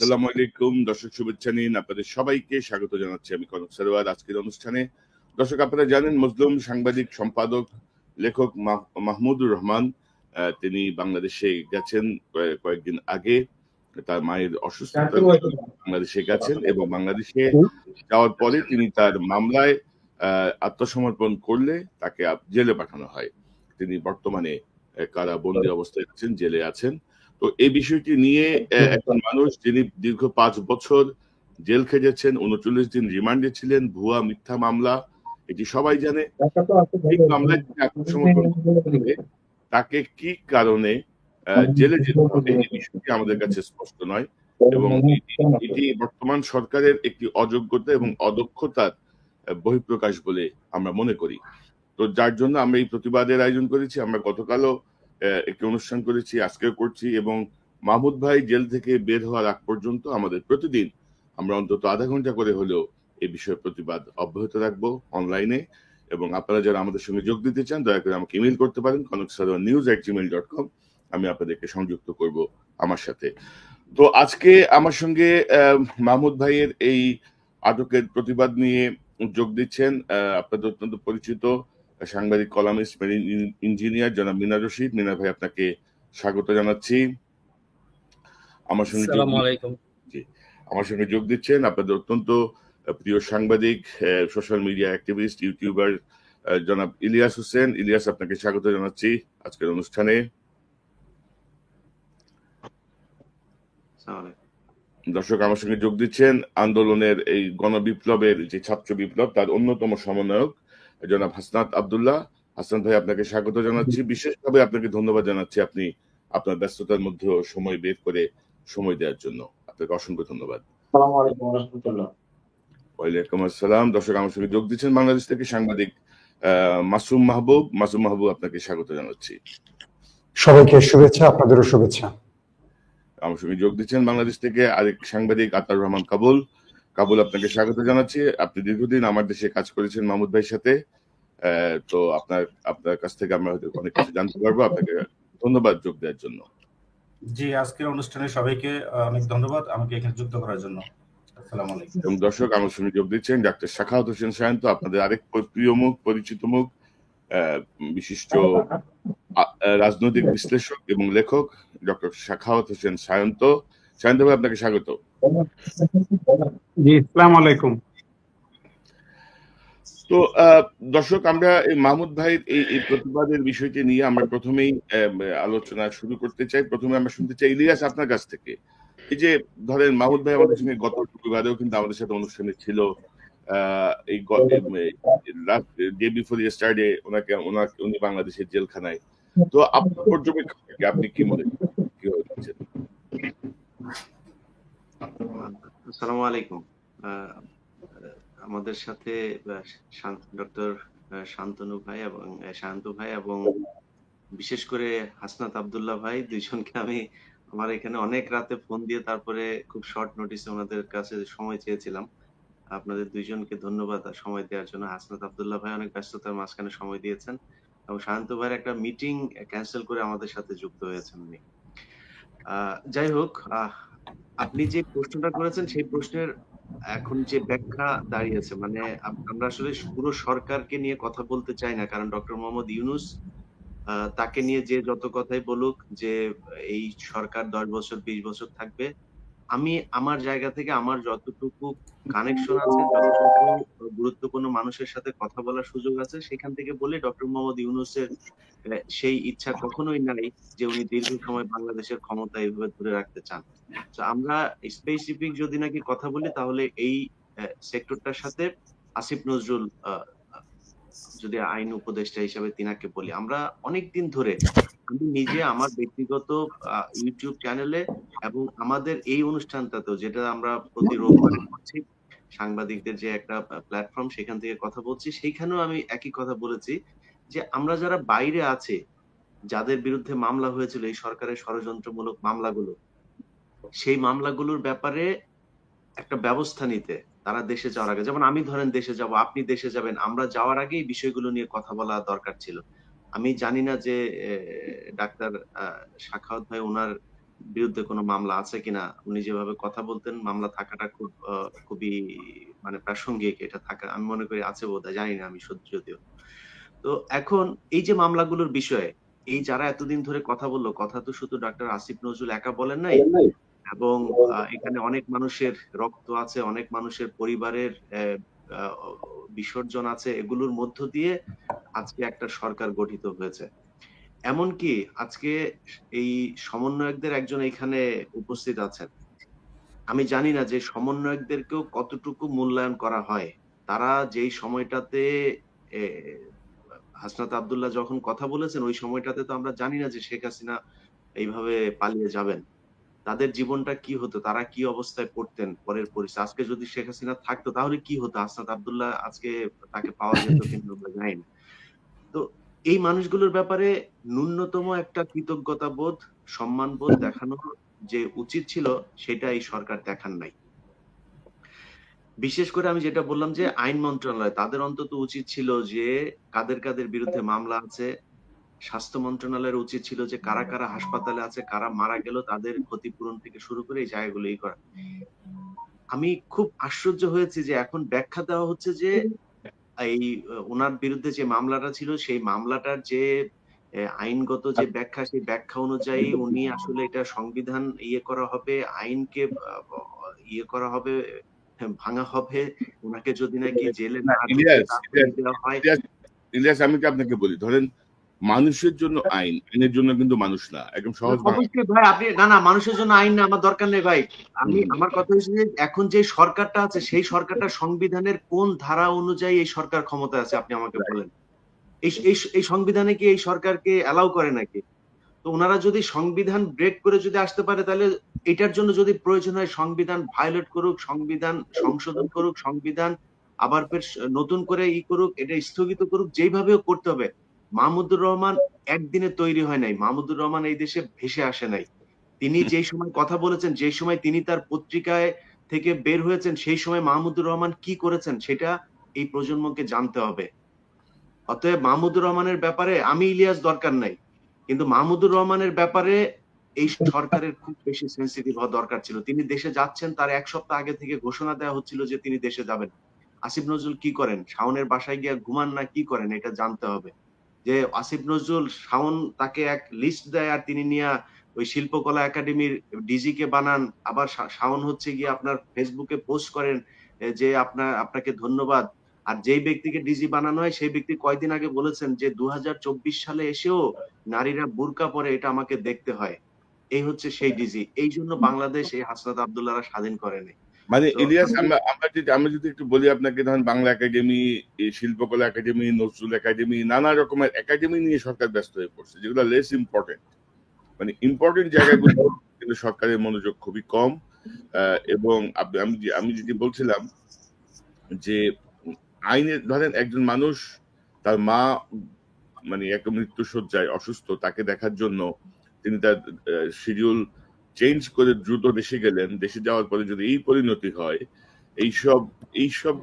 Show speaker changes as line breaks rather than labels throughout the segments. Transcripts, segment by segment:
আসসালামু আলাইকুম দর্শক, শুভেচ্ছা নিন। আপনাদের সবাইকে স্বাগত জানাচ্ছি আমি কনক সারোয়ার আজকের অনুষ্ঠানে। দর্শক, আপনারা জানেন মজলুম সাংবাদিক, সম্পাদক, লেখক মাহমুদুর রহমান তিনি বাংলাদেশে গেছেন কয়েকদিন আগে। তার মায়ের অসুস্থতার কারণে বাংলাদেশে গেছেন এবং বাংলাদেশে যাওয়ার পরে তিনি তার মামলায় আত্মসমর্পণ করলে তাকে জেলে পাঠানো হয়। তিনি বর্তমানে কারাবন্দী অবস্থায় আছেন, জেলে আছেন। তো এই বিষয়টি নিয়ে একজন মানুষ যিনি দীর্ঘ ৫ বছর জেল খেটেছেন, ৩৯ দিন রিমান্ডে ছিলেন, ভুয়া মিথ্যা মামলা, এটি সবাই জানে। এই মামলায় তিনি আত্মসমর্পণ করলে তাকে কি কারণে জেলে যেতে হবে এই বিষয়টি আমাদের কাছে স্পষ্ট নয় এবং এটি বর্তমান সরকারের একটি অযোগ্যতা এবং অদক্ষতার বহিঃপ্রকাশ বলে আমরা মনে করি। তো যার জন্য আমরা এই প্রতিবাদের আয়োজন করেছি। আমরা গতকালও একটি অনুষ্ঠান করেছি, আজকেও করছি এবং মাহমুদ ভাই জেল থেকে বের হওয়ার আগ পর্যন্ত আমাদের প্রতিদিন আমরা অন্তত আধা ঘন্টা করে হলেও এই বিষয়ে প্রতিবাদ অব্যাহত রাখবো অনলাইনে। এবং আপনারা যারা আমাদের সঙ্গে যোগ দিতে চান দয়া করে আমাকে ইমেল করতে পারেন konoksarowarnews@gmail.com। আমি আপনাদেরকে সংযুক্ত করব আমার সাথে। তো আজকে আমার সঙ্গে মাহমুদ ভাইয়ের এই আটকের প্রতিবাদ নিয়ে যোগ দিচ্ছেন আপনাদের অত্যন্ত পরিচিত সাংবাদিক, কলামিস্ট, মেরিন ইঞ্জিনিয়ার জনাব মিনার রশিদ। মিনার ভাই, আপনাকে স্বাগত জানাচ্ছি। আমার সঙ্গে যোগ দিচ্ছেন আপনাদের অত্যন্ত প্রিয় সাংবাদিক, সোশ্যাল মিডিয়া অ্যাক্টিভিস্ট, ইউটিউবার জনাব ইলিয়াস হোসেন। ইলিয়াস, আপনাকে স্বাগত জানাচ্ছি আজকের অনুষ্ঠানে। দর্শক, আমার সঙ্গে যোগ দিচ্ছেন আন্দোলনের এই গণবিপ্লবের যে ছাত্র বিপ্লব তার অন্যতম সমন্বয়ক জনাব হাসনাত আব্দুল্লাহ। হাসান ভাই, আপনাকে স্বাগত জানাচ্ছি। বিশেষভাবে আপনাকে ধন্যবাদ জানাচ্ছি আপনি আপনার ব্যস্ততার মধ্যে সময় বের করে সময় দেওয়ার জন্য। আপনাকে অসংখ্য ধন্যবাদ। ওয়ালাইকুম আসসালাম। দর্শক, আমার সঙ্গে যোগ দিচ্ছেন বাংলাদেশ থেকে সাংবাদিক মাসুম মাহবুব। মাসুম মাহবুব, আপনাকে স্বাগত জানাচ্ছি।
সবাইকে শুভেচ্ছা, আপনাদেরও শুভেচ্ছা।
আমার সঙ্গে যোগ দিচ্ছেন বাংলাদেশ থেকে আরেক সাংবাদিক আতাউর রহমান কাবুল। কাবুল, আপনাকে স্বাগত জানাচ্ছি। আপনি দীর্ঘদিন আমার দেশে কাজ করেছেন মাহমুদ ভাইয়ের সাথে। তো আপনার কাছ থেকে আমরা হয়তো অনেক কিছু জানতে পারবো। আপনাকে ধন্যবাদ যোগ দেওয়ার জন্য।
জি, আজকের অনুষ্ঠানে সবাইকে অনেক ধন্যবাদ আমাকে এখানে যুক্ত করার জন্য। আসসালামু আলাইকুম।
এবং দর্শক, আমার সঙ্গে যোগ দিচ্ছেন ডাক্তার সাখাওয়াত হোসেন সায়ন্ত, আপনাদের আরেক প্রিয় মুখ, পরিচিত মুখ, বিশিষ্ট রাজনৈতিক বিশ্লেষক এবং লেখক ডক্টর সাখাওয়াত হোসেন সায়ন্ত। সায়ন্ত ভাই, আপনাকে স্বাগত।
জি, আসসালামু আলাইকুম।
তো দর্শক, আমরা এই মাহমুদ ভাইয়ের এই প্রতিবাদের বিষয়টি নিয়ে আমরা প্রথমেই আলোচনা শুরু করতে চাই। প্রথমে আমরা শুনতে চাই ইলিয়াস আপনার কাছ থেকে, এই যে ধরেন মাহমুদ ভাই আমাদের সঙ্গে গত রবিবারেও কিন্তু আমাদের সাথে অনুষ্ঠানে ছিল। এই ডে বিফোর ইয়েস্টারডে উনি বাংলাদেশের জেলখানায়। তো আপনার পর্যবেক্ষণ থেকে আপনি কি মনে করছেন?
আসসালামু আলাইকুম। আমাদের সাথে ডক্টর শান্তনু ভাই এবং শান্ত ভাই এবং বিশেষ করে হাসনাত আব্দুল্লাহ ভাই, দুইজনকে আমি আমার এখানে অনেক রাতে ফোন দিয়ে তারপরে খুব শর্ট নোটিসে ওনাদের কাছে সময় চেয়েছিলাম। আপনাদের দুইজনকে ধন্যবাদ সময় দেওয়ার জন্য। হাসনাত আব্দুল্লাহ ভাই অনেক ব্যস্ততার মাঝখানে সময় দিয়েছেন এবং শান্ত ভাইয়ের একটা মিটিং ক্যান্সেল করে আমাদের সাথে যুক্ত হয়েছেন উনি। যাই হোক, আপনি যে প্রশ্নটা করেছেন সেই প্রশ্নের এখন যে ব্যাখ্যা দাঁড়িয়েছে, মানে আমরা আসলে পুরো সরকারকে নিয়ে কথা বলতে চাই না, কারণ ডক্টর মোহাম্মদ ইউনূস তাকে নিয়ে যে যত কথাই বলুক যে এই সরকার 10 বছর 20 বছর থাকবে, আমি আমার জায়গা থেকে আমার যতটুকু কানেকশন আছে, যতটুকু গুরুত্বপূর্ণ মানুষের সাথে কথা বলার সুযোগ আছে, সেখান থেকে বলে ডক্টর মোহাম্মদ ইউনূসের সেই ইচ্ছা কখনোই নাই যে উনি দীর্ঘ সময় বাংলাদেশের ক্ষমতা এইভাবে ধরে রাখতে চান। তো আমরা স্পেসিফিক যদি নাকি কথা বলি তাহলে এই সেক্টরটার সাথে আসিফ নজরুল যদি আইন উপদেষ্টা হিসেবে তিনাকে বলি, আমরা অনেকদিন ধরে আমি নিজে আমার ব্যক্তিগত ইউটিউব চ্যানেলে এবং আমাদের এই অনুষ্ঠানটাতেও, যেটা আমরা প্রতি রোববার করছি, সাংবাদিকদের যে একটা প্ল্যাটফর্ম, সেখান থেকে কথা বলছি, সেইখানেও আমি একই কথা বলেছি যে আমরা যারা বাইরে আছে, যাদের বিরুদ্ধে মামলা হয়েছিল এই সরকারের ষড়যন্ত্রমূলক মামলাগুলো, সেই মামলাগুলোর ব্যাপারে একটা ব্যবস্থা নিতে, তারা দেশে যাওয়ার আগে, যেমন আমি ধরেন দেশে যাব, আপনি দেশে যাবেন, আমরা যাওয়ার আগে এই বিষয়গুলো নিয়ে কথা বলা দরকার ছিল। আমি জানি না যে ডাক্তার সাখাওয়াত ভাই ওনার বিরুদ্ধে কোনো মামলা আছে কিনা। উনি যেভাবে কথা বলতেন মামলা থাকাটা খুবই মানে প্রাসঙ্গিক, এটা থাকা আমি মনে করি আছে বোধহয়, জানি না আমি সত্যি যদিও। তো এখন এই যে মামলাগুলোর বিষয়ে এই যারা এতদিন ধরে কথা বললো, কথা তো শুধু ডক্টর আসিফ নজরুল একা বলেন নাই, এবং এখানে অনেক মানুষের রক্ত আছে, অনেক মানুষের পরিবারের আহ, বিসর্জন আছে, এগুলোর মধ্য দিয়ে আজকে একটা সরকার গঠিত হয়েছে। এমনকি আজকে এই সমন্বয়কদের একজন এখানে উপস্থিত আছেন। আমি জানি না যে সমন্বয়কদেরকেও কতটুকু মূল্যায়ন করা হয়। তারা যেই সময়টাতে এ হাসনাত আব্দুল্লাহ যখন কথা বলেছেন ওই সময়টাতে তো আমরা জানি না যে শেখ হাসিনা এইভাবে পালিয়ে যাবেন। তাদের জীবনটা কি হতো, তারা কি অবস্থায় পড়তেন পরের পরিস্থিতি। আজকে যদি শেখ হাসিনা থাকতো তাহলে কি হতো, হাসনাত আব্দুল্লাহ আজকে তাকে পাওয়া যেত কিনা আমরা জানি না। তো এই মানুষগুলোর ব্যাপারে ন্যূনতম একটা কৃতজ্ঞতা বোধ, সম্মান বোধ দেখানো যে উচিত ছিল, সেটা এই সরকার দেখান নাই। বিশেষ করে আমি যেটা বললাম যে আইন মন্ত্রণালয়, তাদের অন্তত উচিত ছিল যে কাদের কাদের বিরুদ্ধে মামলা আছে। স্বাস্থ্য মন্ত্রণালয়ের উচিত ছিল যে কারা কারা হাসপাতালে আছে, কারা মারা গেল, তাদের ক্ষতিপূরণ থেকে শুরু করে এই জায়গাগুলো করা। আমি খুব আশ্চর্য হয়েছি যে এখন ব্যাখ্যা দেওয়া হচ্ছে যে এই ওনার বিরুদ্ধে যে মামলাটা ছিল সেই মামলাটার যে আইনগত যে ব্যাখ্যা, সেই ব্যাখ্যা অনুযায়ী উনি আসলে এটা সংবিধান করা হবে, আইনকে করা হবে, ভাঙা হবে। উনাকে যদি নাকি জেলে
না,
না ঢুকিয়ে
ইলিয়াস
তারপরে দেওয়া হয়।
ইলিয়াস ইলিয়াস, আমি কি আপনাকে বলি, ধরেন মানুষের জন্য আইন, আইনের জন্য কিন্তু মানুষ না, একদম সহজ বাংলা।
অবশ্যই ভাই, আপনি না না মানুষের জন্য আইন না, আমার দরকার নেই ভাই। আমার কথা হচ্ছে যে এখন যে সরকারটা আছে সেই সরকারটা সংবিধানের কোন ধারা অনুযায়ী এই সরকার ক্ষমতায় আছে আপনি আমাকে বলেন। এই এই এই সংবিধানে কি এই সরকারকে অ্যালাউ করে নাকি? তো ওনারা যদি সংবিধান ব্রেক করে যদি আসতে পারে, তাহলে এটার জন্য যদি প্রয়োজন হয় সংবিধান ভায়োলেট করুক, সংবিধান সংশোধন করুক, সংবিধান আবার ফের নতুন করে করুক, এটা স্থগিত করুক, যেইভাবেও করতে হবে। মাহমুদুর রহমান একদিনে তৈরি হয় নাই, মাহমুদুর রহমান এই দেশে ভেসে আসে নাই। তিনি যেই সময় কথা বলেছেন, যেই সময় তিনি তার পত্রিকায় থেকে বের হয়েছেন, সেই সময় মাহমুদুর রহমান কি করেছেন সেটা এই প্রজন্মকে জানতে হবে। অতএব মাহমুদুর রহমানের ব্যাপারে আমি ইলিয়াস দরকার নাই, কিন্তু মাহমুদুর রহমানের ব্যাপারে এই সরকারের খুব বেশি সেন্সিটিভ হওয়া দরকার ছিল। তিনি দেশে যাচ্ছেন, তার ১ সপ্তাহ আগে থেকে ঘোষণা দেওয়া হচ্ছিল যে তিনি দেশে যাবেন। আসিফ নজরুল কি করেন, শাওনের বাসায় গিয়ে ঘুমান না কি করেন, এটা জানতে হবে। যে আসিফ নজরুল, শাওন তাকে এক লিস্ট দেয় আর তিনি নিয়ে ওই শিল্পকলা একাডেমির ডিজি কে বানান, আবার শাওন হচ্ছে গিয়ে আপনার ফেসবুকে পোস্ট করেন যে আপনাকে ধন্যবাদ। আর যেই ব্যক্তিকে ডিজি বানানো হয় সেই ব্যক্তি কয়দিন আগে বলেছেন যে ২০২৪ সালে এসেও নারীরা বুরকা পরে, এটা আমাকে দেখতে হয়। এই হচ্ছে সেই ডিজি। এই জন্য বাংলাদেশ এই হাসনাত আব্দুল্লাহরা স্বাধীন করেনি।
মানে
তো
ইলিয়াস, আমরা যদি একটু বলি আপনাকে, ধরেন বাংলা একাডেমি, এই শিল্পকলা একাডেমি, নজরুল একাডেমি, নানা রকমের একাডেমি নিয়ে সরকার ব্যস্ত হয়ে পড়ছে, যেগুলো লেস ইম্পর্টেন্ট। মানে ইম্পর্টেন্ট জায়গাগুলো কিন্তু সরকারের মনোযোগ খুবই কম। এবং আমি যেটি বলছিলাম যে আইনের, ধরেন একজন মানুষ তার মা মানে এক মৃত্যুশয্যায় অসুস্থ, তাকে দেখার জন্য তিনি তার শিডিউল চেঞ্জ করে দ্রুত দেশে গেলেন। দেশে যাওয়ার পরে যদি এই পরিণতি হয়, এইসব এইসব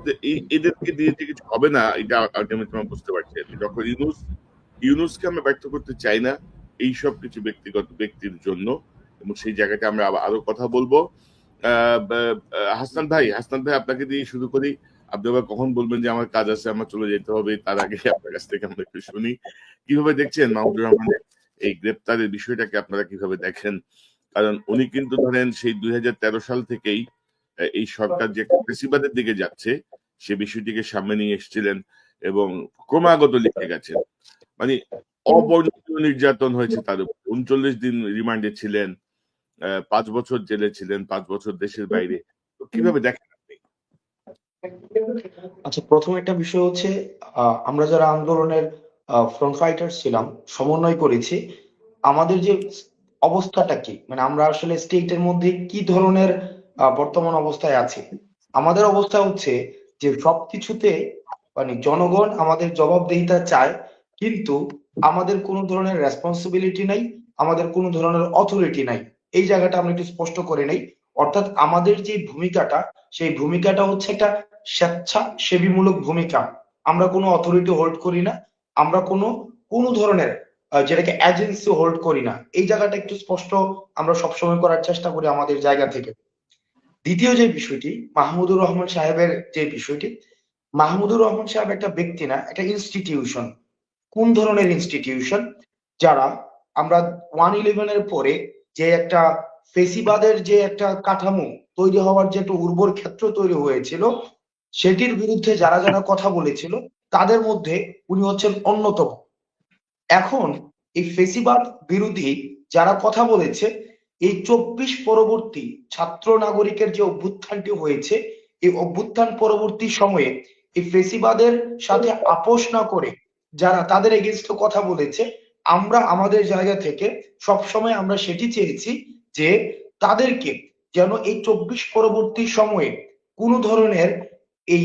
এদেরকে দিয়ে যে কিছু হবে না, এটা আলটিমেটলি আমরা বুঝতে পারছি। ডক্টর ইউনূসকে আমরা ব্যর্থ করতে চাই না এইসব কিছু ব্যক্তিগত ব্যক্তির জন্য, এবং সেই জায়গাটা আমরা আরো কথা বলবো। হাসনান ভাই, আপনাকে দিয়ে শুরু করি। আপনি আবার কখন বলবেন যে আমার কাজ আছে, আমার চলে যেতে হবে, তার আগে আপনার কাছ থেকে আমরা একটু শুনি কিভাবে দেখছেন মাহমুদুর রহমানের এই গ্রেপ্তারের বিষয়টাকে, আপনারা কিভাবে দেখেন? কারণ উনি কিন্তু ধরেন সেই ২০১৩ সাল থেকেই এই সরকার যে ফ্যাসিবাদের দিকে যাচ্ছে সে বিষয়টিকে সামনে নিয়ে এসেছিলেন এবং ক্রমাগত লিখে গেছেন। মানে অবর্ণনীয় নির্যাতন হয়েছে তার উপর। ৩৯ দিন রিমান্ডে ছিলেন, ৫ বছর জেলে ছিলেন, ৫ বছর দেশের বাইরে। তো কিভাবে দেখেন আপনি?
আচ্ছা, প্রথম একটা বিষয় হচ্ছে আমরা যারা আন্দোলনের ফ্রন্ট ফাইটার ছিলাম, সমন্বয় করেছি, আমাদের যে অবস্থাটা কি, মানে আমরা আসলে স্টেটের মধ্যে কি ধরনের বর্তমান অবস্থায় আছি। আমাদের অবস্থা হচ্ছে যে সবকিছুতে মানে জনগণ আমাদের জবাবদিহিতা চায়, কিন্তু আমাদের কোনো ধরনের রেসপন্সিবিলিটি নাই, আমাদের কোনো ধরনের অথরিটি নাই। এই জায়গাটা আমরা একটু স্পষ্ট করে নেই। অর্থাৎ আমাদের যে ভূমিকাটা, সেই ভূমিকাটা হচ্ছে একটা স্বেচ্ছাসেবীমূলক ভূমিকা। আমরা কোনো অথরিটি হোল্ড করি না, আমরা কোনো ধরনের যেটাকে এজেন্সি হোল্ড করি না, এই জায়গাটা একটু স্পষ্ট আমরা সবসময় করার চেষ্টা করি আমাদের জায়গা থেকে। দ্বিতীয় যে বিষয়টি মাহমুদুর রহমান সাহেবের যে বিষয়টি, মাহমুদুর রহমান সাহেব একটা ব্যক্তি না, একটা ইনস্টিটিউশন। কোন ধরনের ইনস্টিটিউশন? যারা আমরা 1/11-এর পরে যে একটা ফেসিবাদের যে একটা কাঠামো তৈরি হওয়ার যে একটা উর্বর ক্ষেত্র তৈরি হয়েছিল, সেটির বিরুদ্ধে যারা যারা কথা বলেছিল তাদের মধ্যে উনি হচ্ছেন অন্যতম। এখন এই ফেসিবাদ বিরোধী যারা কথা বলেছে, এই 24 পরবর্তী ছাত্র নাগরিকের যে অভ্যুত্থানটি হয়েছে, এই অভ্যুত্থান পরবর্তী সময়ে এই ফেসিবাদের সাথে আপোষ না করে যারা তাদের এগেইনস্টে কথা বলেছে, আমরা আমাদের জায়গা থেকে সবসময় আমরা সেটি চেয়েছি যে তাদেরকে যেন এই 24 পরবর্তী সময়ে কোনো ধরনের এই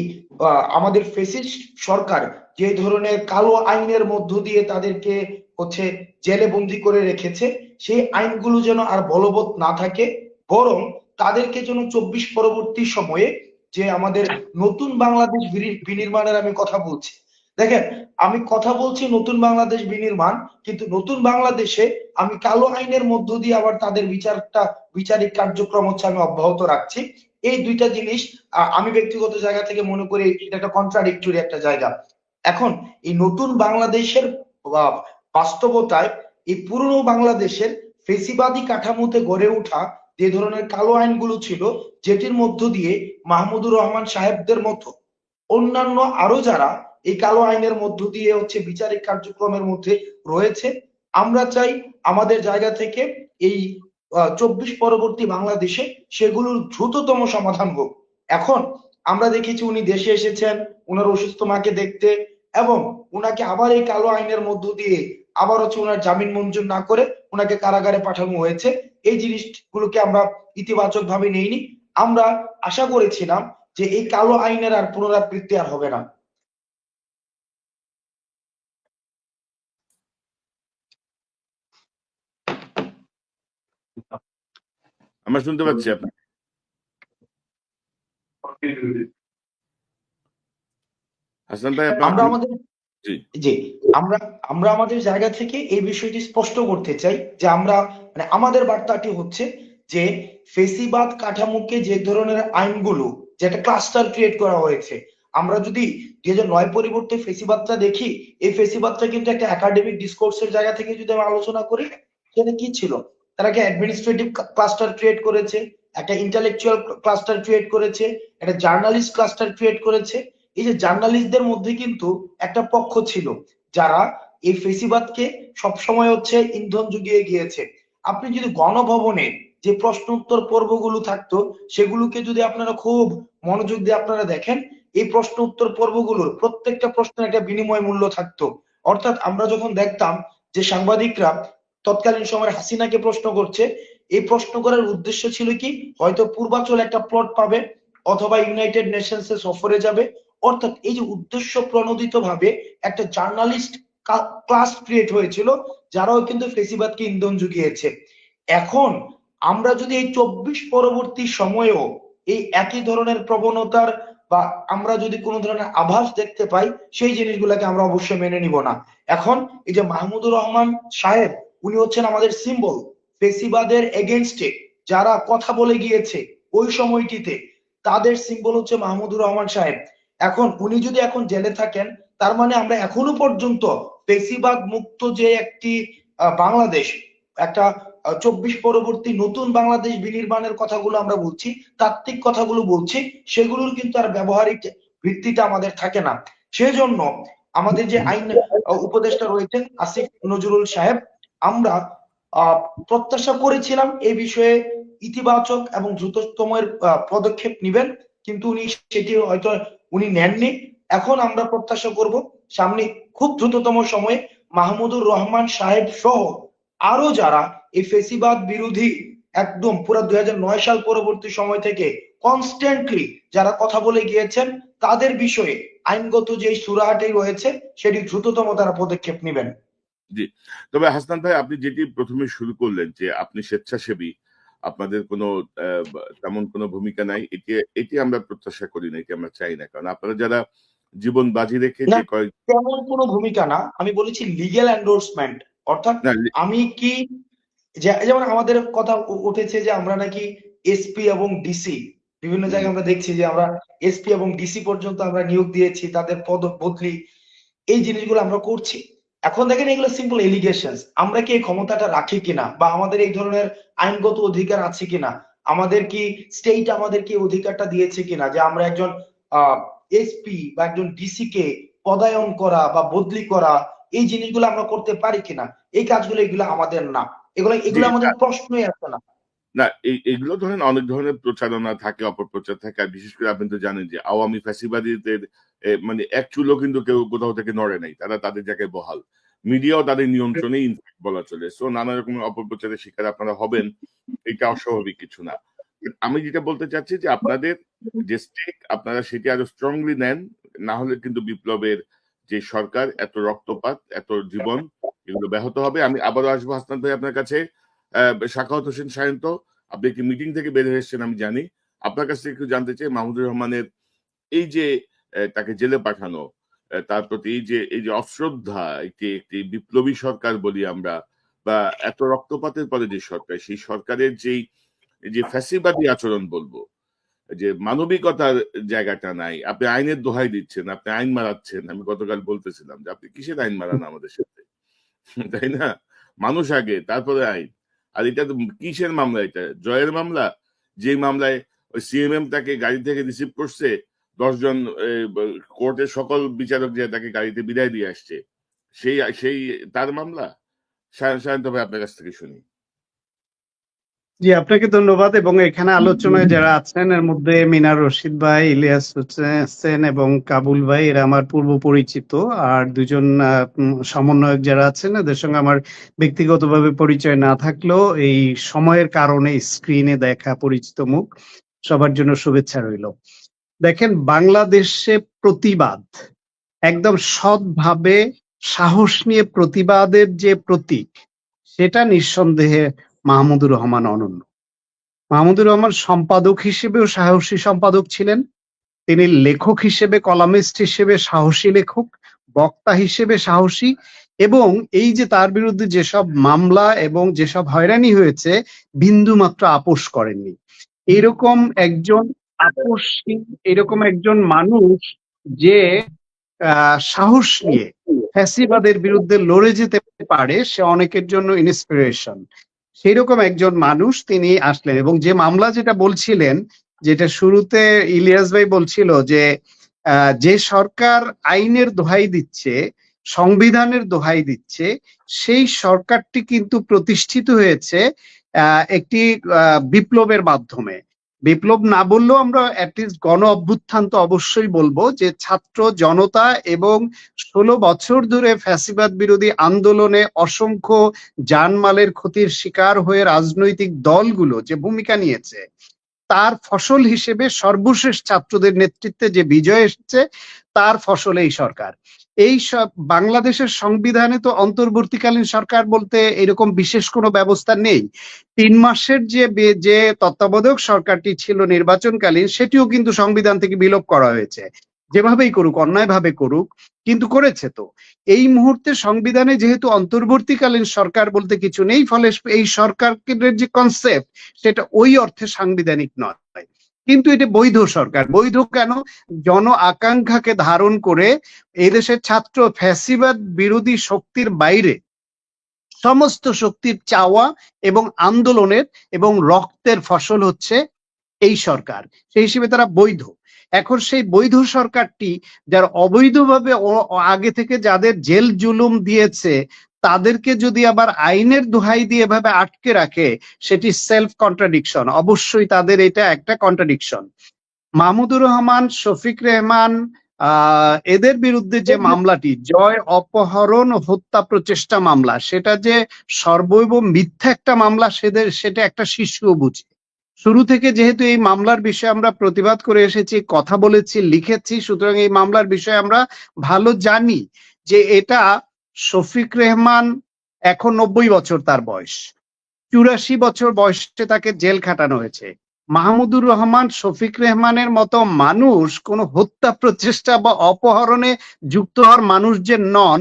আমাদের ফেসিস্ট সরকার যে ধরনের কালো আইনের মধ্য দিয়ে তাদেরকে হচ্ছে জেলে বন্দি করে রেখেছে, সেই আইনগুলো যেন আর বলবৎ না থাকে, বরং তাদেরকে যেন 24 পরবর্তী সময়ে যে আমাদের নতুন বাংলাদেশ বিনির্মাণের আমি কথা বলছি। দেখেন, আমি কথা বলছি নতুন বাংলাদেশ বিনির্মাণ, কিন্তু নতুন বাংলাদেশে আমি কালো আইনের মধ্য দিয়ে আবার তাদের বিচারিক কার্যক্রম হচ্ছে আমি অব্যাহত রাখছি। এই দুইটা জিনিস আমি ব্যক্তিগত জায়গা থেকে মনে করি এটা একটা কন্ট্রাডিক্টরি একটা জায়গা। এখন এই নতুন বাংলাদেশের বাস্তবতায় এই পুরনো বাংলাদেশের ফেসিবাদী কাঠামোতে গড়ে ওঠা যে ধরনের কালো আইনগুলো ছিল, যেটির মধ্য দিয়ে মাহমুদুর রহমান সাহেবদের মতো অন্যান্য আরো যারা এই কালো আইনের মধ্য দিয়ে হচ্ছে বিচারিক কার্যক্রমের মধ্যে রয়েছে, আমরা চাই আমাদের জায়গা থেকে এই 24 পরবর্তী বাংলাদেশে সেগুলোর দ্রুততম সমাধান হোক। এখন আমরা দেখেছি উনি দেশে এসেছেন উনার অসুস্থ মাকে দেখতে, এবং উনাকে আবার এই কালো আইনের মধ্য দিয়ে আবার হচ্ছে উনার জামিন মঞ্জুর না করে উনাকে কারাগারে পাঠানো হয়েছে। এই জিনিসগুলোকে আমরা ইতিবাচক ভাবে নেইনি। আমরা আশা করেছিলাম যে এই কালো আইনের আর পুনরাবৃত্তি আর হবে না।
আমরা শুনতে পাচ্ছি আপনাকে। হাসান ভাই,
আমরা আমাদের
জি
জি আমরা আমরা আমাদের জায়গা থেকে এই বিষয়টি স্পষ্ট করতে চাই যে আমরা মানে আমাদের বার্তাটি হচ্ছে যে ফেসিবাদ কাঠামোকে যে ধরনের আইনগুলো, যেটা ক্লাস্টার ক্রিয়েট করা হয়েছে, আমরা যদি 2009 পরিবর্তে ফেসিবাদটা দেখি, এই ফেসিবাদটা কিন্তু একটা একাডেমিক ডিসকোর্সের জায়গা থেকে যদি আমরা আলোচনা করি, সেটা কি ছিল? তারা একটা অ্যাডমিনিস্ট্রেটিভ ক্লাস্টার ক্রিয়েট করেছে, একটা ইন্টেলেকচুয়াল ক্লাস্টার ক্রিয়েট করেছে, একটা জার্নালিস্ট ক্লাস্টার ক্রিয়েট করেছে। এই যে জার্নালিস্টদের মধ্যে কিন্তু একটা পক্ষ ছিল যারা এই ফেসিবাদকে সবসময় হচ্ছে ইন্ধন জুগিয়ে গিয়েছে। আপনি যদি গণভবনে যে প্রশ্ন উত্তর পর্বগুলো থাকতো, সেগুলোকে যদি আপনারা খুব মনোযোগ দিয়ে আপনারা দেখেন, এই প্রশ্ন উত্তর পর্বগুলোর প্রত্যেকটা প্রশ্নের একটা বিনিময় মূল্য থাকতো। অর্থাৎ আমরা যখন দেখতাম যে সাংবাদিকরা তৎকালীন সময় হাসিনাকে প্রশ্ন করছে, এই প্রশ্ন করার উদ্দেশ্য ছিল কি, হয়তো পূর্বাচল একটা প্লট পাবে, অথবা ইউনাইটেড নেশনস এ সফরে যাবে। অর্থাৎ এই যে উদ্দেশ্য প্রণোদিত ভাবে একটা জার্নালিস্ট ক্লাস ক্রিয়েট হয়েছিল, যারাও কিন্তু ফেসিবাদকে ইন্ধন জুগিয়েছে। এখন আমরা যদি এই 24 পরবর্তী সময়েও এই একই ধরনের প্রবণতার বা আমরা যদি কোনো ধরনের আভাস দেখতে পাই, সেই জিনিসগুলোকে আমরা অবশ্যই মেনে নিব না। এখন এই যে মাহমুদুর রহমান সাহেব, উনি হচ্ছেন আমাদের সিম্বল। ফেসিবাদের এগেনস্টে যারা কথা বলে গিয়েছে ওই সময়টিতে, তাদের সিম্বল হচ্ছে মাহমুদুর রহমান সাহেব। এখন উনি যদি এখন জেলে থাকেন, তার মানে আমরা এখনো পর্যন্ত ফেসিবাদ মুক্ত যে একটি বাংলাদেশ, একটা 24 পরবর্তী নতুন বাংলাদেশ বিনির্মাণের কথাগুলো আমরা বলছি, তাত্ত্বিক কথাগুলো বলছি, সেগুলোর কিন্তু আর ব্যবহারিক ভিত্তিটা আমাদের থাকে না। সেজন্য আমাদের যে আইন উপদেষ্টা রয়েছেন আসিফ নজরুল সাহেব, আমরা প্রত্যাশা করেছিলাম এই বিষয়ে ইতিবাচক এবং দ্রুততম পদক্ষেপ নেবেন, কিন্তু উনি সেটি হয়তো উনি নেননি। এখন আমরা প্রত্যাশা করব সামনে খুব দ্রুততম সময়ে মাহমুদুর রহমান সাহেব সহ আরো যারা এই ফেসিবাদ বিরোধী একদম পুরো 2009 সাল পরবর্তী সময় থেকে কনস্ট্যান্টলি যারা কথা বলে গিয়েছেন, তাদের বিষয়ে আইনগত যে সুরাহাটি রয়েছে সেটি দ্রুততম তারা পদক্ষেপ নেবেন।
জি তবে হাসনান ভাই, আপনি যেটি প্রথমে শুরু করলেন যে আপনি স্বেচ্ছাসেবী, আপনাদের কোনো তেমন কোনো ভূমিকা নাই, এটি আমরা প্রত্যাশা করি না, এটি আমরা চাই না। কারণ আপনারা যারা জীবন বাজি রেখে যে
তেমন কোনো ভূমিকা না, আমি বলেছি লিগ্যাল এন্ডোর্সমেন্ট। অর্থাৎ
না,
আমি কি যেমন আমাদের কথা উঠেছে যে আমরা নাকি এসপি এবং ডিসি বিভিন্ন জায়গায় আমরা দেখছি যে আমরা এসপি এবং ডিসি পর্যন্ত আমরা নিয়োগ দিয়েছি, তাদের পদ বদলি এই জিনিসগুলো আমরা করছি। এখন দেখেন এগুলো সিম্পল এলিগেশনস, আমরা কি এই ক্ষমতাটা রাখি কিনা বা আমাদের এই ধরনের আইনগত অধিকার আছে কিনা, আমাদের কি স্টেট আমাদের কি অধিকারটা দিয়েছে কিনা যে আমরা একজন এসপি বা একজন ডিসি কে পদায়ন করা বা বদলি করা এই জিনিসগুলো আমরা করতে পারি কিনা, এই কাজগুলো এগুলো আমাদের না, এগুলো আমাদের প্রশ্নই আসে না।
না, এগুলো ধরেন অনেক ধরনের প্রচারণা থাকে, অপপ্রচার থাকে, আর বিশেষ করে আপনি তো জানেন যে আওয়ামী ফ্যাসিবাদীদের মানে এক চুলো কিন্তু কেউ কোথাও থেকে নড়ে নাই, তারা তাদের জায়গায় বহাল, মিডিয়াও তাদের নিয়ন্ত্রণে ইনফ্যাক্ট বলা চলে। সো নানা রকমের অপপ্রচারের শিকার আপনারা হবেন, এটা অস্বাভাবিক কিছু না। আমি যেটা বলতে চাচ্ছি যে আপনাদের যে স্টেক আপনারা সেটি আরো স্ট্রংলি নেন, না হলে কিন্তু বিপ্লবের যে সরকার, এত রক্তপাত, এত জীবন, এগুলো ব্যাহত হবে। আমি আবারও আসবো হাসনাত ভাই আপনার কাছে। সাখাওয়াত হোসেন সায়ন্ত, আপনি একটি মিটিং থেকে বের হয়ে এসেছেন আমি জানি, আপনার কাছ থেকে একটু জানতে চাই মাহমুদুর রহমানের এই যে তাকে জেলে পাঠানো, তার প্রতি এই যে অশ্রদ্ধা, একটি বিপ্লবী সরকার বলি আমরা, বা এত রক্তপাতের পরে যে সরকার, সেই সরকারের যে ফ্যাসিবাদী আচরণ বলবো, যে মানবিকতার জায়গাটা নাই। আপনি আইনের দোহাই দিচ্ছেন, আপনি আইন মারাচ্ছেন। আমি গতকাল বলতেছিলাম যে আপনি কিসের আইন মারান আমাদের সাথে, তাই না? মানুষ আগে, তারপরে আইন। আর এটা তো কিসের মামলা? এটা জয়ের মামলা, যে মামলায় ওই সিএমএম তাকে গাড়ি থেকে রিসিভ করছে, 10 জন কোর্টের সকল বিচারক যে তাকে গাড়িতে বিদায় দিয়ে আসছে, সেই তার মামলা। সায়ন্ত ভাই আপনার কাছ থেকে শুনি।
জি, আপনাকে ধন্যবাদ। এবং এখানে আলোচনায় যারা আছেন এর মধ্যে মিনার রশিদ ভাই, ইলিয়াস হোসেন এবং কাবুল ভাই, এরা আমার পূর্ব পরিচিত। আর দুজন সমন্বয়ক যারা আছেন, এদের সঙ্গে আমার ব্যক্তিগতভাবে পরিচয় না থাকলেও এই সময়ের কারণে স্ক্রিনে দেখা পরিচিত মুখ, সবার জন্য শুভেচ্ছা রইল। দেখেন, বাংলাদেশে প্রতিবাদ একদম সৎভাবে সাহস নিয়ে প্রতিবাদের যে প্রতীক, সেটা নিঃসন্দেহে মাহমুদুর রহমান অনন্য। মাহমুদুর রহমান সম্পাদক হিসেবেও সাহসী সম্পাদক ছিলেন, তিনি লেখক হিসেবে, কলামিস্ট হিসেবে সাহসী লেখক, বক্তা হিসেবে সাহসী, এবং এই যে তার বিরুদ্ধে যেসব মামলা এবং যেসব হয়রানি হয়েছে, বিন্দুমাত্র আপোষ করেননি। এরকম একজন আপোষহীন, এরকম একজন মানুষ যে সাহস নিয়ে ফ্যাসিবাদের বিরুদ্ধে লড়ে যেতে পারে, সে অনেকের জন্য ইন্সপিরেশন। সেই রকম একজন মানুষ তিনি আসলেন। এবং যে মামলা যেটা বলছিলেন, যেটা শুরুতে ইলিয়াস ভাই বলছিল যে সরকার আইনের দোহাই দিচ্ছে, সংবিধানের দোহাই দিচ্ছে, সেই সরকারটি কিন্তু প্রতিষ্ঠিত হয়েছে একটি বিপ্লবের মাধ্যমে। বিপ্লব না বললেও আমরা অ্যাটলিস্ট গণ অভ্যুত্থান তো অবশ্যই বলবো, যে ছাত্র জনতা এবং 16 বছর ধরে ফ্যাসিবাদ বিরোধী আন্দোলনে অসংখ্য জানমালের ক্ষতির শিকার হয়ে রাজনৈতিক দলগুলো যে ভূমিকা নিয়েছে, তার ফসল হিসেবে সর্বশেষ ছাত্রদের নেতৃত্বে যে বিজয় এসেছে, তার ফসল এই সরকার। এই সব বাংলাদেশের সংবিধানে তো অন্তর্বর্তীকালীন সরকার বলতে এরকম বিশেষ কোনো ব্যবস্থা নেই। 3 মাসের যে তত্ত্বাবধায়ক সরকারটি ছিল নির্বাচনকালীন, সেটিও কিন্তু সংবিধান থেকে বিলোপ করা হয়েছে। যেভাবেই করুক, অন্যায় ভাবে করুক, কিন্তু করেছে। তো এই মুহূর্তে সংবিধানে যেহেতু অন্তর্বর্তীকালীন সরকার বলতে কিছু নেই, ফলে এই সরকারের যে কনসেপ্ট, সেটা ওই অর্থে সাংবিধানিক নয়। কিন্তু এটা বৈধ সরকার। বৈধ কেন? জন আকাঙ্ক্ষাকে ধারণ করে এদেশের ছাত্র ফ্যাসিবাদ বিরোধী শক্তির বাইরে সমস্ত শক্তির চাওয়া এবং আন্দোলনের এবং রক্তের ফসল হচ্ছে এই সরকার। সেই হিসেবে তারা বৈধ। এখন সেই বৈধ সরকারটি যারা অবৈধভাবে আগে থেকে যাদের জেল জুলুম দিয়েছে, তাদেরকে যদি আবার আইনের দোহাই দিয়ে এভাবে আটকে রাখে, সেটি সেলফ কন্ট্রাডিকশন। অবশ্যই তাদের এটা একটা কন্ট্রাডিকশন। মাহমুদুর রহমান, শফিক রেহমান, এদের বিরুদ্ধে যে মামলাটি, জয় অপহরণ হত্যা প্রচেষ্টা মামলা, সেটা যে সর্বৈব মিথ্যা একটা মামলা, সেটা একটা শিশুও বুঝে। শুরু থেকে যেহেতু এই মামলার বিষয়ে আমরা প্রতিবাদ করে এসেছি, কথা বলেছি, লিখেছি, সুতরাং এই মামলার বিষয়ে আমরা ভালো জানি যে এটা শফিক রেহমান, এখন 90 বছর তার বয়স, 84 বছর বয়সে তাকে জেল খাটানো হয়েছে। মাহমুদুর রহমান, শফিক রেহমানের মতো মানুষ কোন হত্যা প্রচেষ্টা বা অপহরণে যুক্ত হওয়ার মানুষ যে নন,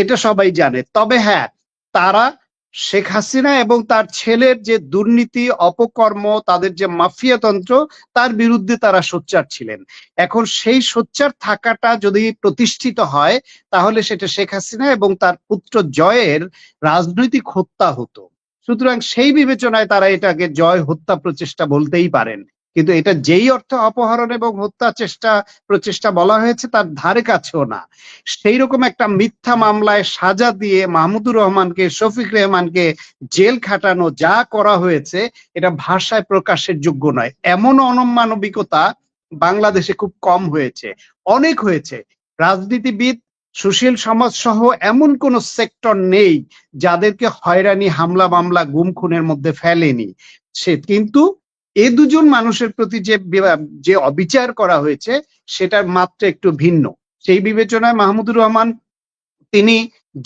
এটা সবাই জানে। তবে হ্যাঁ, তারা শেখ হাসিনা এবং তার ছেলের যে দুর্নীতি অপকর্ম, তাদের যে মাফিয়াতন্ত্র, তার বিরুদ্ধে তারা সোচ্চার ছিলেন। এখন সেই সোচ্চার থাকাটা যদি প্রতিষ্ঠিত হয় তাহলে সেটা শেখ হাসিনা এবং তার পুত্র জয়ের রাজনৈতিক হত্যা হতো। সুতরাং সেই বিবেচনায় তারা এটাকে জয় হত্যা প্রচেষ্টা বলতেই পারেন, কিন্তু এটা যেই অর্থে অপহরণ এবং হত্যা প্রচেষ্টা বলা হয়েছে তার ধারে কাছেও না। সেই রকম একটা মিথ্যা মামলায় সাজা দিয়ে মাহমুদুর রহমানকে, শফিক রেহমানকে জেল খাটানো যা করা হয়েছে এটা ভাষায় প্রকাশের যোগ্য নয়। এমন অনমানবিকতা বাংলাদেশে খুব কম হয়েছে, অনেক হয়েছে। রাজনীতিবিদ, সুশীল সমাজ সহ এমন কোন সেক্টর নেই যাদেরকে হয়রানি, হামলা মামলা, গুম খুনের মধ্যে ফেলেনি সে, কিন্তু এই দুজন মানুষের প্রতি যে অবিচার করা হয়েছে সেটার মাত্রা একটু ভিন্ন। সেই বিবেচনায় মাহমুদুর রহমান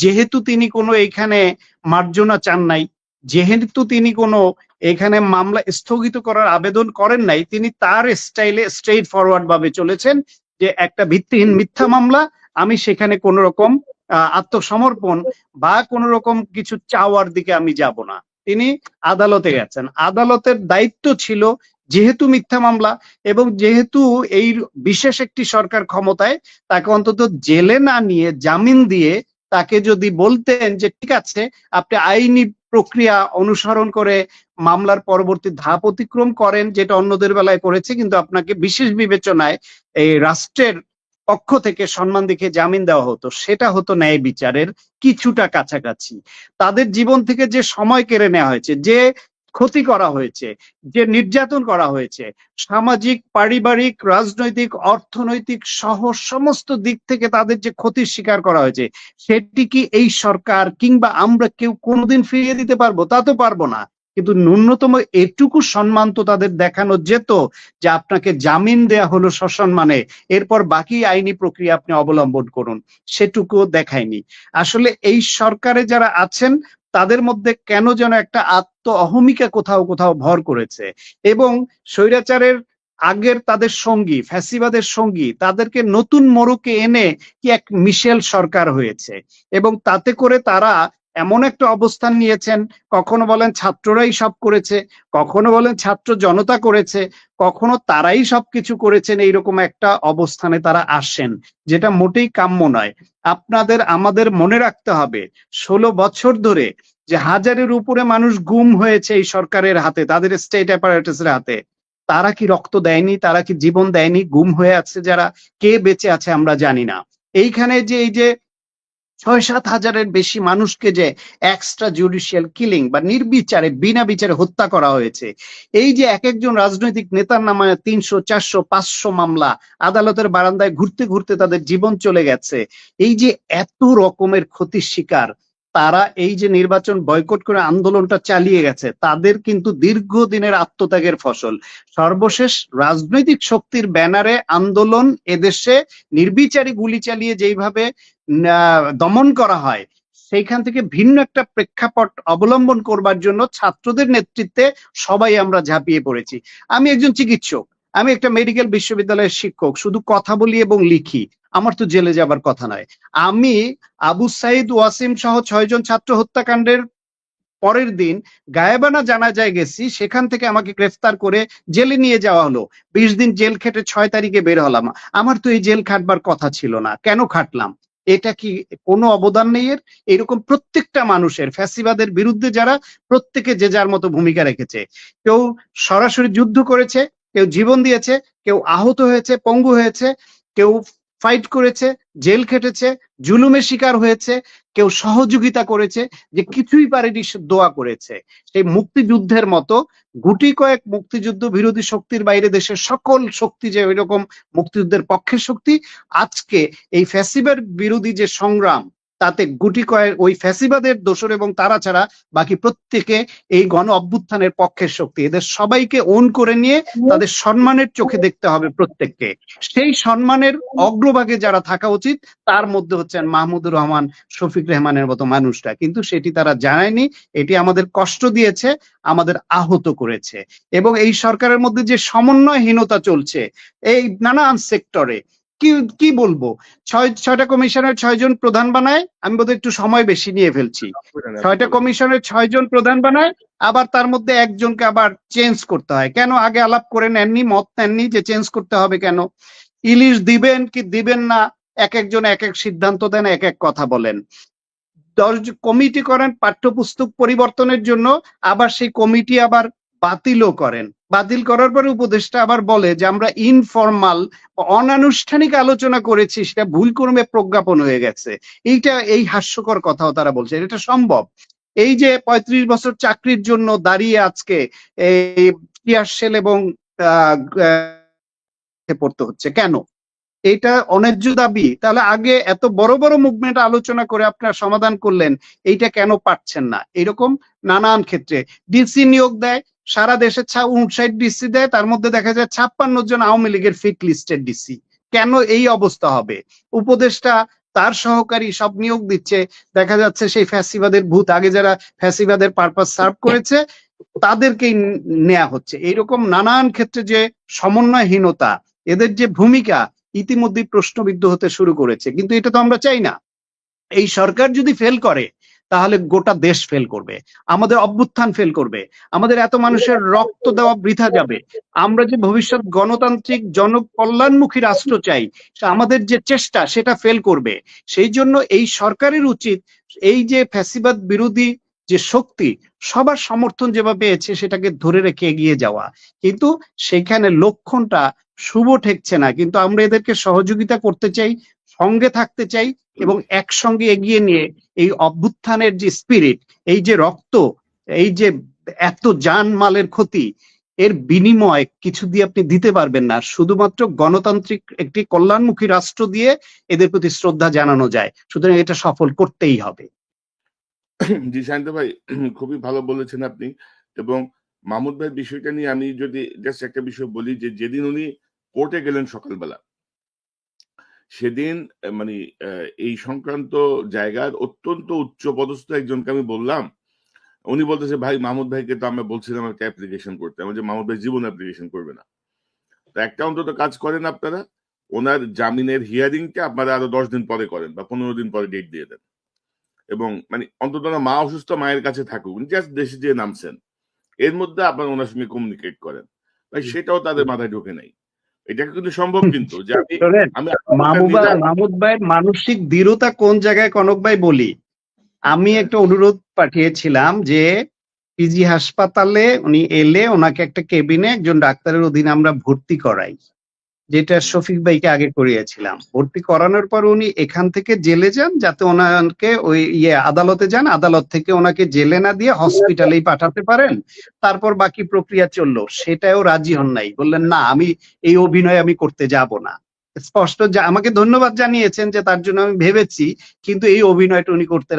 যেহেতু তিনি কোনো এখানে মার্জনা চান নাই, যেহেতু তিনি কোনো এখানে মামলা স্থগিত করার আবেদন করেন নাই, তিনি তার স্টাইলে স্ট্রেইট ফরওয়ার্ড ভাবে চলেছেন যে একটা ভিত্তিহীন মিথ্যা মামলা, আমি সেখানে কোন রকম আত্মসমর্পণ বা কোন রকম কিছু চাওয়ার দিকে আমি যাব না। তিনি আদালতে গেছেন, আদালতের দায়িত্ব ছিল যেহেতু মিথ্যা মামলা এবং যেহেতু এই বিশেষ একটি সরকার ক্ষমতায়, তাকে অন্তত জেলে না নিয়ে জামিন দিয়ে তাকে যদি বলতেন যে ঠিক আছে আপনি আইনি প্রক্রিয়া অনুসরণ করে মামলার পরবর্তী ধাপ অতিক্রম করেন, যেটা অন্যদের বেলায় করেছে, কিন্তু আপনাকে বিশেষ বিবেচনায় এই রাষ্ট্রের পক্ষ থেকে সম্মান দেখে জামিন দেওয়া হতো, সেটা হতো ন্যায় বিচারের কিছুটা কাছাকাছি। তাদের জীবন থেকে যে সময় কেড়ে নেওয়া হয়েছে, যে ক্ষতি করা হয়েছে, যে নির্যাতন করা হয়েছে, সামাজিক, পারিবারিক, রাজনৈতিক, অর্থনৈতিক সহ সমস্ত দিক থেকে তাদের যে ক্ষতির শিকার করা হয়েছে, সেটি কি এই সরকার কিংবা আমরা কেউ কোনোদিন ফিরিয়ে দিতে পারবো? তা তো পারবো না, কিন্তু ন্যূনতম এটুকু সম্মান তো তাদের দেখানো যেত যে আপনাকে জামিন দেয়া হলো সসম্মানে, এরপর বাকি আইনি প্রক্রিয়া আপনি অবলম্বন করুন, সেটুকুও দেখায়নি। আসলে এই সরকারে যারা আছেন তাদের মধ্যে কেন যেন একটা আত্ম অহমিকা কোথাও কোথাও ভর করেছে, এবং স্বৈরাচারের আগের তাদের সঙ্গী, ফ্যাসিবাদের সঙ্গী, তাদেরকে নতুন মোড়কে এনে কি এক মিশেল সরকার হয়েছে, এবং তাতে করে তারা এমন একটা অবস্থান নিয়েছেন, কখনো বলেন ছাত্ররাই সব করেছে, কখনো বলেন ছাত্র জনতা করেছে, কখনো তারাই সবকিছু করেছেন, এইরকম একটা অবস্থানে তারা আসেন, যেটা মোটেই কাম্য নয়। আমাদের মনে রাখতে হবে 16 বছর ধরে যে হাজারের উপরে মানুষ গুম হয়েছে এই সরকারের হাতে, তাদের স্টেট অ্যাপারেটাসের হাতে, তারা কি রক্ত দেয়নি? তারা কি জীবন দেয়নি? গুম হয়ে আছে যারা, কে বেঁচে আছে আমরা জানি না। এইখানে যে এই যে 6-7 হাজারের বেশি মানুষকে যে এক্সট্রা জুডিশিয়াল কিলিং বা নির্বিচারে বিনা বিচারে হত্যা করা হয়েছে, এই যে এক একজন রাজনৈতিক নেতার নামে 300, 400, 500 মামলা, আদালতের বারান্দায় ঘুরতে ঘুরতে তাদের জীবন চলে গেছে, এই যে এত রকমের ক্ষতির শিকার, তারা এই যে নির্বাচন বয়কট করে আন্দোলনটা চালিয়ে গেছে, তাদের কিন্তু দীর্ঘদিনের আত্মত্যাগের ফসল। সর্বশেষ রাজনৈতিক শক্তির ব্যানারে আন্দোলন এদেশে নির্বিচারে গুলি চালিয়ে যেইভাবে দমন করা হয়, সেইখান থেকে ভিন্ন একটা প্রেক্ষাপট অবলম্বন করবার জন্য ছাত্রদের নেতৃত্বে সবাই আমরা ঝাঁপিয়ে পড়েছি। আমি একজন চিকিৎসক, আমি একটা মেডিকেল বিশ্ববিদ্যালয়ের শিক্ষক, শুধু কথা বলি এবং লিখি, আমার তো জেলে যাবার কথা নয়। আমি আবু সাইদ ওয়াসিম সহ 6 জন ছাত্র হত্যাকাণ্ডের পরের দিন গায়েবানা জানাজায় গেছি, সেখান থেকে আমাকে গ্রেফতার করে জেলে নিয়ে যাওয়া হলো, 20 দিন জেল খেটে 6 তারিখে বের হলাম। আমার তো এই জেল খাটবার কথা ছিল না, কেন খাটলাম? এটা কি কোনো অবদান নেই এর? এরকম প্রত্যেকটা মানুষের, ফ্যাসিবাদের বিরুদ্ধে যারা, প্রত্যেকে যে যার মতো ভূমিকা রেখেছে। কেউ সরাসরি যুদ্ধ করেছে, কেউ জীবন দিয়েছে, কেউ আহত হয়েছে, পঙ্গু হয়েছে, কেউ ফাইট করেছে, জেল খেটেছে, জুলুমের শিকার হয়েছে, কেউ সহযোগিতা করেছে, যে কিছুই পারেনি দোয়া করেছে। সেই মুক্তিযুদ্ধের মতো গুটি কয়েক মুক্তিযুদ্ধ বিরোধী শক্তির বাইরে দেশের সকল শক্তি যে এরকম মুক্তিযুদ্ধের পক্ষের শক্তি, আজকে এই ফ্যাসিবাদ বিরোধী যে সংগ্রাম, তাতে গুটি কয়েক ওই ফ্যাসিবাদের দোসর এবং তারা ছাড়া বাকি প্রত্যেকে এই গণ অভ্যুত্থানের পক্ষের শক্তি। এদের সবাইকে ওন করে নিয়ে তাদের সম্মানের চোখে দেখতে হবে প্রত্যেককে। সেই সম্মানের অগ্রভাগে যারা থাকা উচিত তার মধ্যে হচ্ছেন মাহমুদুর রহমান, শফিক রেহমানের মতো মানুষটা, কিন্তু সেটি তারা জানায়নি। এটি আমাদের কষ্ট দিয়েছে, আমাদের আহত করেছে। এবং এই সরকারের মধ্যে যে সমন্বয়হীনতা চলছে এই নানান সেক্টরে, কি কি বলবো, ছয়টা কমিশনের 6 জন প্রধান বানায়, আমি বোধহয় একটু সময় বেশি নিয়ে ফেলছি। 6টা কমিশনের 6 জন প্রধান বানায়, আবার তার মধ্যে একজনকে আবার চেঞ্জ করতে হয়। কেন আগে আলাপ করে নেননি, মত নেননি যে চেঞ্জ করতে হবে কেন? ইলিশ দিবেন কি দিবেন না, এক একজন এক এক সিদ্ধান্ত দেন, এক এক কথা বলেন। 10 কমিটি করেন পাঠ্যপুস্তক পরিবর্তনের জন্য, আবার সেই কমিটি আবার বাতিলও করেন। বাতিল করার পরে উপদেষ্টা আবার বলে যে আমরা ইনফরমাল অনানুষ্ঠানিক আলোচনা করেছি, সেটা ভুল ক্রমে প্রজ্ঞাপন হয়ে গেছে। এই হাস্যকর কথাও তারা বলছে। এটা সম্ভব? এই যে 35 বছর চাকরির জন্য দাঁড়িয়ে আজকে এই টিয়ারশেল এবং পড়তে হচ্ছে কেন? এটা অন্যায্য দাবি। তাহলে আগে এত বড় বড় মুভমেন্ট আলোচনা করে আপনারা সমাধান করলেন, এইটা কেন পারছেন না? এরকম নানান ক্ষেত্রে ডিসি নিয়োগ দেয়, সারা দেশে 59 ডিসি দেয়, তার মধ্যে দেখা যায় 56 জন আওয়ামী লীগের ফিট লিস্টেড ডিসি। কেন এই অবস্থা হবে? উপদেষ্টা তার সহকারী সব নিয়োগ দিচ্ছে, দেখা যাচ্ছে সেই ফ্যাসিবাদের ভূত, আগে যারা ফ্যাসিবাদের পারপাস সার্ভ করেছে তাদেরকেই নেওয়া হচ্ছে। এইরকম নানান ক্ষেত্রে যে সমন্বয়হীনতা, এদের যে ভূমিকা ইতিমধ্যে প্রশ্নবিদ্ধ হতে শুরু করেছে। কিন্তু এটা তো আমরা চাই না। এই সরকার যদি ফেল করে তাহলে গোটা দেশ ফেল করবে, আমাদের অভ্যুত্থান ফেল করবে, আমাদের এত মানুষের রক্ত দেওয়া বৃথা যাবে। আমরা যে ভবিষ্যৎ গণতান্ত্রিক জনকল্যাণমুখী রাষ্ট্র চাই, আমাদের যে চেষ্টা সেটা ফেল করবে। সেই জন্য এই সরকারের উচিত এই যে ফ্যাসিবাদ বিরোধী যে শক্তি, সবার সমর্থন যেভাবে পেয়েছে সেটাকে ধরে রেখে এগিয়ে যাওয়া। কিন্তু সেখানে লক্ষণটা শুভ ঠেকছে না। কিন্তু আমরা এদেরকে সহযোগিতা করতে চাই, সঙ্গে থাকতে চাই এবং একসঙ্গে এগিয়ে নিয়ে এই অভ্যুত্থানের যে স্পিরিট, এই যে রক্ত, এই যে এত জানমালের ক্ষতি, এর বিনিময় কিছু দিয়ে আপনি দিতে পারবেন না। শুধুমাত্র গণতান্ত্রিক একটি কল্যাণমুখী রাষ্ট্র দিয়ে এদের প্রতি শ্রদ্ধা জানানো যায়। সুতরাং এটা সফল করতেই হবে।
জি শান্ত ভাই, খুবই ভালো বলেছেন আপনি। এবং মাহমুদ ভাই বিষয়টা নিয়ে আমি যদি জাস্ট একটা বিষয় বলি, যে যেদিন উনি কোর্টে গেলেন সকালবেলা, সেদিন মানে এই সংক্রান্ত জায়গার অত্যন্ত উচ্চ পদস্থ একজনকে আমি বললাম, উনি বলতেছে ভাই মাহমুদ ভাইকে তো আমরা বলছিলাম একটা অ্যাপ্লিকেশন করতে। আমি যে মাহমুদ ভাই জীবন অ্যাপ্লিকেশন করবে না। তো একটা অন্তত কাজ করেন আপনারা, ওনার জামিনের হিয়ারিংটা আপনারা আরো 10 দিন পরে করেন বা 15 দিন পরে ডেট দিয়ে দেন। এবং মানে অন্তত না মা অসুস্থ, মায়ের কাছে থাকুক, জাস্ট দেশে যে নামছেন এর মধ্যে আপনারা ওনার সঙ্গে কমিউনিকেট করেন ভাই, সেটাও তাদের মাথায় ঢোকে নাই। এটা কিন্তু সম্ভব, কিন্তু যে আমি
মাহমুদ ভাইয়ের মানসিক দৃঢ়তা কোন জায়গায় কনক ভাই বলি। আমি একটা অনুরোধ পাঠিয়েছিলাম যে পিজি হাসপাতালে উনি এলে ওনাকে একটা কেবিনে একজন ডাক্তারের অধীনে আমরা ভর্তি করাই, যেটা শফিক ভাইকে আগে করিয়েছিলাম। ভর্তি করানোর পর উনি এখান থেকে জেলে যান, যাতে ওনাকে ওই আদালতে যান, আদালত থেকে ওনাকে জেলে না দিয়ে হসপিটালেই পাঠাতে পারেন, তারপর বাকি প্রক্রিয়া চললো। সেটাও রাজি হন নাই, বললেন না আমি এই অভিনয় আমি করতে যাব না। স্পষ্ট আমাকে ধন্যবাদ জানিয়েছেন যে তার জন্য আমি ভেবেছি, কিন্তু এই অভিনয়টা উনি করতে